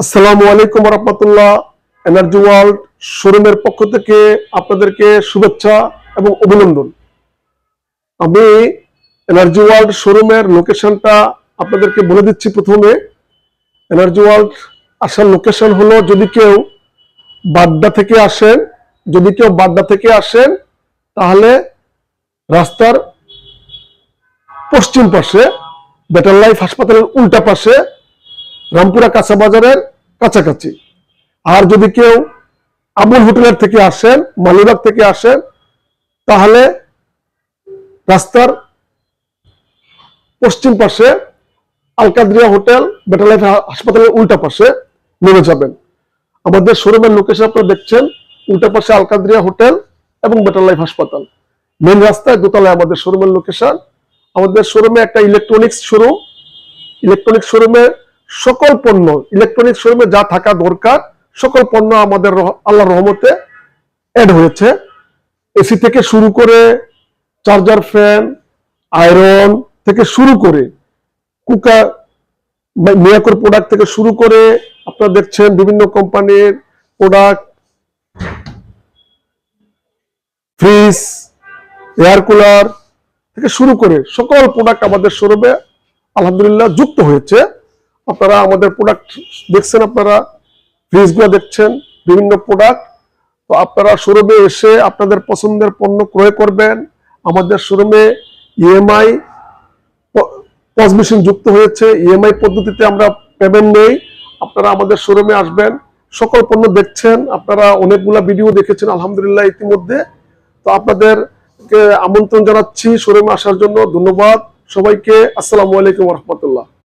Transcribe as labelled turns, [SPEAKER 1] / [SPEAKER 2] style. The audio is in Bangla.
[SPEAKER 1] আসসালামু আলাইকুম রহমতুল্লাহ। এনার্জি ওয়ার্ল্ড শোরুমের পক্ষ থেকে আপনাদেরকে শুভেচ্ছা এবং অভিনন্দন। আমি এনার্জি ওয়ার্ল্ড শোরুমের লোকেশনটা আপনাদেরকে বলে দিচ্ছি। প্রথমে এনার্জি ওয়ার্ল্ড আসার লোকেশন হলো, যদি কেউ বাড্ডা থেকে আসেন তাহলে রাস্তার পশ্চিম পাশে বেটার লাইফ হাসপাতালের উল্টা পাশে রামপুরা কাঁচা বাজারের কাছাকাছি। আর যদি কেউ আমুল হোটেলের থেকে আসেন, মালিবাগ থেকে আসেন, তাহলে রাস্তার পশ্চিম পাশে আলকাদ্রিয়া হোটেল বেটার লাইফ হাসপাতালের উল্টা পাশে নেমে যাবেন। আমাদের শোরুমের লোকেশন আপনারা দেখছেন, উল্টা পাশে আলকাদ্রিয়া হোটেল এবং বেটার লাইফ হাসপাতাল, মেন রাস্তায় দোতলায় আমাদের শোরুমের লোকেশন। আমাদের শোরুমে একটা ইলেকট্রনিক্স শোরুমে সকল পণ্য, ইলেকট্রনিক্স শোরুমে যা থাকা দরকার সকল পণ্য আমাদের আল্লাহর রহমতে অ্যাড হয়েছে। এসি থেকে শুরু করে চার্জার, ফ্যান, আয়রন থেকে শুরু করে কুকার, মিয়াকোর প্রোডাক্ট থেকে শুরু করে আপনারা দেখছেন বিভিন্ন কোম্পানির প্রোডাক্ট, ফ্রিজ, এয়ার কুলার থেকে শুরু করে সকল প্রোডাক্ট আমাদের শোরুমে আলহামদুলিল্লাহ যুক্ত হয়েছে। আপনারা আমাদের প্রোডাক্ট দেখছেন, আপনারা ফ্রিজগুলো দেখছেন, বিভিন্ন প্রোডাক্ট। তো আপনারা শোরুমে এসে আপনাদের পছন্দের পণ্য ক্রয় করবেন। আমাদের শোরুমে ইএমআই পজ মেশিন যুক্ত হয়েছে, ইএমআই পদ্ধতিতে আমরা পেমেন্ট নেই। আপনারা আমাদের শোরুমে আসবেন, সকল পণ্য দেখছেন, আপনারা অনেকগুলা ভিডিও দেখেছেন আলহামদুলিল্লাহ ইতিমধ্যে। তো আপনাদেরকে আমন্ত্রণ জানাচ্ছি শোরুমে আসার জন্য। ধন্যবাদ সবাইকে। আসসালামু আলাইকুম রহমতুল্লাহ।